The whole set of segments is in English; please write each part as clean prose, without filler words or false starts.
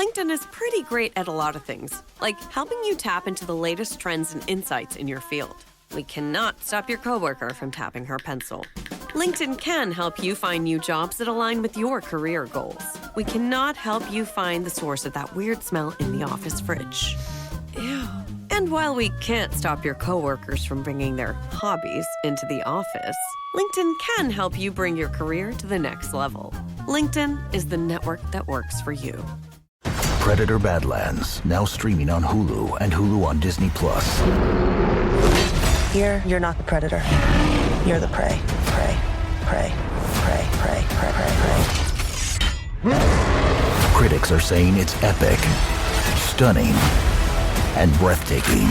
LinkedIn is pretty great at a lot of things, like helping you tap into the latest trends and insights in your field. We cannot stop your coworker from tapping her pencil. LinkedIn can help you find new jobs that align with your career goals. We cannot help you find the source of that weird smell in the office fridge. Ew. And while we can't stop your coworkers from bringing their hobbies into the office, LinkedIn can help you bring your career to the next level. LinkedIn is the network that works for you. Predator Badlands, now streaming on Hulu and Hulu on Disney+. Here, you're not the predator. You're the prey. Prey. Prey. Prey. Prey. Prey. Prey. Prey. Critics are saying it's epic, stunning, and breathtaking.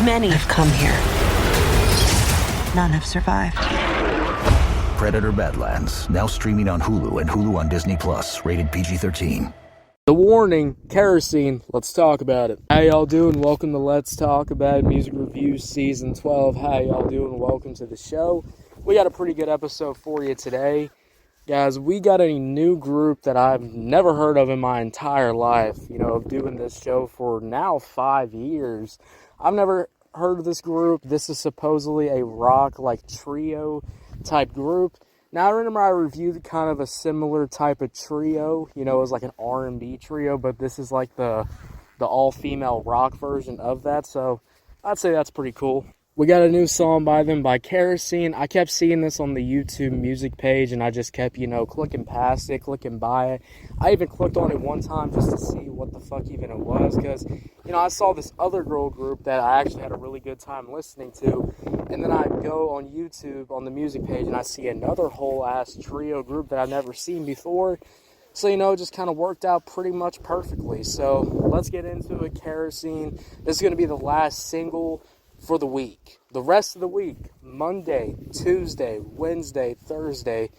Many have come here. None have survived. Predator Badlands, now streaming on Hulu and Hulu on Disney+, rated PG-13. The Warning Kerosene, let's talk about it. How y'all doing? Welcome to Let's Talk About Music Reviews Season 12. How y'all doing? Welcome to the show. We got a pretty good episode for you today. Guys, we got a new group that I've never heard of in my entire life. You know, doing this show for now 5 years. I've never heard of this group. This is supposedly a rock, trio type group. Now, I remember I reviewed kind of a similar type of trio. You know, it was like an R&B trio, but this is like the all-female rock version of that. So, I'd say that's pretty cool. We got a new song by them, by Kerosene. I kept seeing this on the YouTube music page, and I just kept, clicking past it, clicking by it. I even clicked on it one time just to see what the fuck even it was, because, I saw this other girl group that I actually had a really good time listening to, and then I go on YouTube on the music page, and I see another whole-ass trio group that I've never seen before. So, it just kind of worked out pretty much perfectly. So, let's get into it. Kerosene. This is going to be the last single for the week. The rest of the week, Monday, Tuesday, Wednesday, Thursday,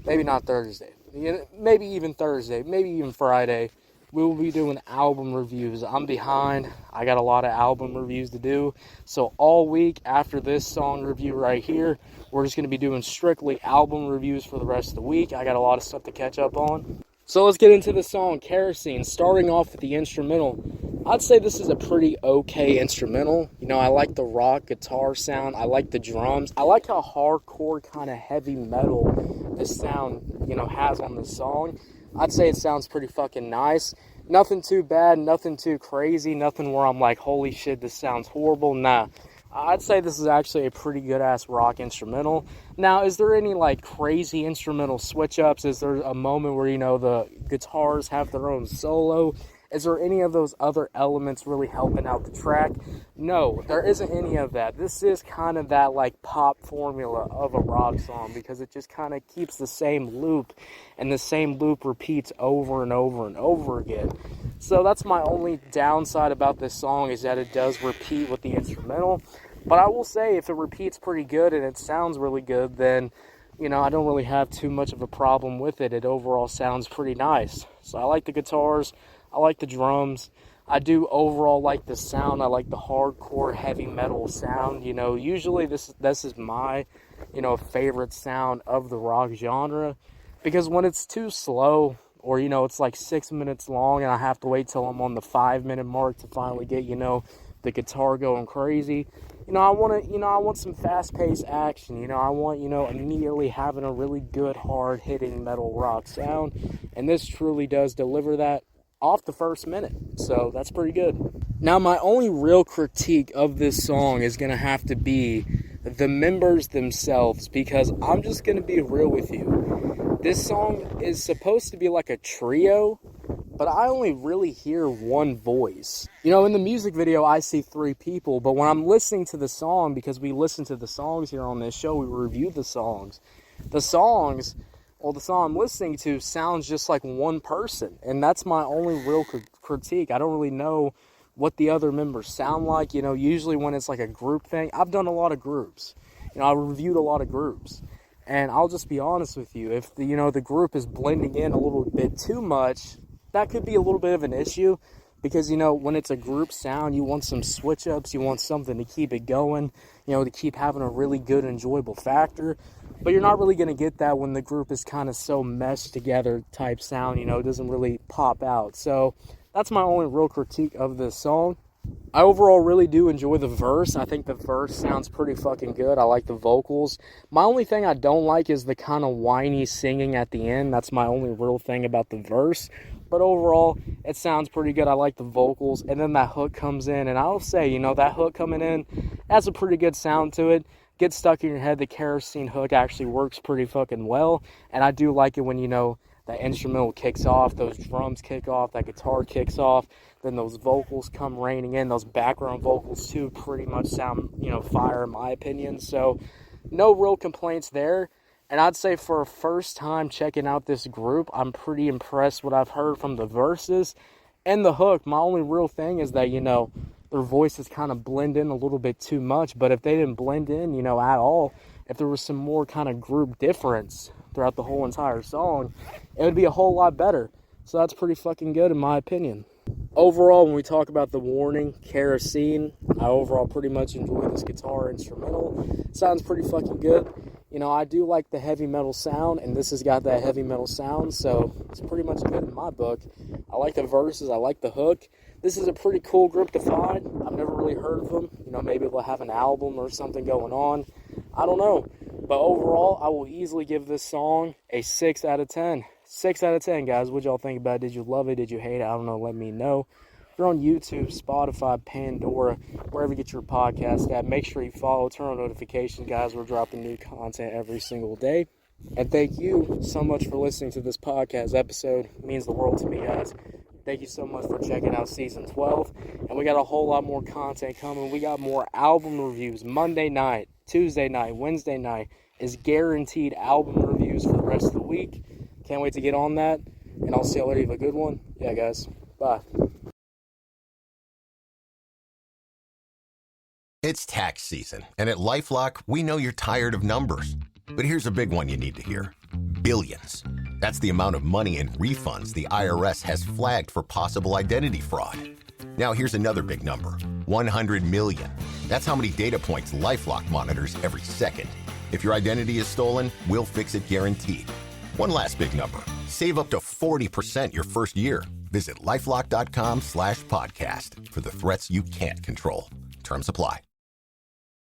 maybe not Thursday, maybe even Thursday, maybe even Friday, we will be doing album reviews. I'm behind. I got a lot of album reviews to do. So all week after this song review right here, we're just going to be doing strictly album reviews for the rest of the week. I got a lot of stuff to catch up on. So let's get into the song Kerosene. Starting off with the instrumental, I'd say this is a pretty okay instrumental. I like the rock guitar sound. I like the drums. I like how hardcore kind of heavy metal this sound, has on the song. I'd say it sounds pretty fucking nice. Nothing too bad, nothing too crazy, nothing where I'm like, holy shit, this sounds horrible. Nah. I'd say this is actually a pretty good-ass rock instrumental. Now, is there any, crazy instrumental switch-ups? Is there a moment where, the guitars have their own solo? Is there any of those other elements really helping out the track? No, there isn't any of that. This is kind of that, pop formula of a rock song, because it just kind of keeps the same loop, and the same loop repeats over and over and over again. So that's my only downside about this song, is that it does repeat with the instrumental. But I will say, if it repeats pretty good and it sounds really good, then, I don't really have too much of a problem with it. It overall sounds pretty nice. So I like the guitars. I like the drums. I do overall like the sound. I like the hardcore heavy metal sound. Usually this is my, favorite sound of the rock genre. Because when it's too slow, or, it's 6 minutes long and I have to wait till I'm on the 5-minute mark to finally get, the guitar going crazy. I want some fast-paced action. I want, immediately having a really good, hard-hitting metal rock sound. And this truly does deliver that off the first minute. So that's pretty good. Now, my only real critique of this song is going to have to be the members themselves, because I'm just going to be real with you. This song is supposed to be like a trio, but I only really hear one voice. In the music video, I see 3 people, but when I'm listening to the song, because we listen to the songs here on this show, we review the songs, the song I'm listening to sounds just like one person, and that's my only real critique. I don't really know what the other members sound like. Usually when it's like a group thing, I've done a lot of groups. I've reviewed a lot of groups. And I'll just be honest with you, if the group is blending in a little bit too much, that could be a little bit of an issue. Because, when it's a group sound, you want some switch-ups, you want something to keep it going, to keep having a really good, enjoyable factor. But you're not really going to get that when the group is kind of so meshed together type sound, it doesn't really pop out. So that's my only real critique of this song. I overall really do enjoy the verse. I think the verse sounds pretty fucking good. I like the vocals. My only thing I don't like is the kind of whiny singing at the end. That's my only real thing about the verse. But overall, it sounds pretty good. I like the vocals. And then that hook comes in. And I'll say, that hook coming in has a pretty good sound to it. Gets stuck in your head. The kerosene hook actually works pretty fucking well. And I do like it when, that instrumental kicks off, those drums kick off, that guitar kicks off, then those vocals come raining in. Those background vocals, too, pretty much sound, fire in my opinion. So, no real complaints there. And I'd say for a first time checking out this group, I'm pretty impressed what I've heard from the verses and the hook. My only real thing is that, their voices kind of blend in a little bit too much. But if they didn't blend in, at all, if there was some more kind of group difference throughout the whole entire song, it would be a whole lot better. So that's pretty fucking good in my opinion. Overall, when we talk about the Warning Kerosene, I overall pretty much enjoy this guitar instrumental. It sounds pretty fucking good. I do like the heavy metal sound, and this has got that heavy metal sound, so it's pretty much good in my book. I like the verses, I like the hook. This is a pretty cool group to find. I've never really heard of them. Maybe they'll have an album or something going on. I don't know. But overall, I will easily give this song a 6 out of 10. 6 out of 10, guys. What y'all think about it? Did you love it? Did you hate it? I don't know. Let me know. If you're on YouTube, Spotify, Pandora, wherever you get your podcast at, make sure you follow, turn on notifications, guys. We're dropping new content every single day. And thank you so much for listening to this podcast episode. It means the world to me, guys. Thank you so much for checking out Season 12. And we got a whole lot more content coming. We got more album reviews Monday night, Tuesday night, Wednesday night is guaranteed album reviews for the rest of the week. Can't wait to get on that. And I'll see y'all later. Have a good one. Yeah, guys. Bye. It's tax season, and at LifeLock, we know you're tired of numbers. But here's a big one you need to hear. Billions. That's the amount of money in refunds the IRS has flagged for possible identity fraud. Now here's another big number. 100 million. That's how many data points LifeLock monitors every second. If your identity is stolen, we'll fix it guaranteed. One last big number. Save up to 40% your first year. Visit LifeLock.com/podcast for the threats you can't control. Terms apply.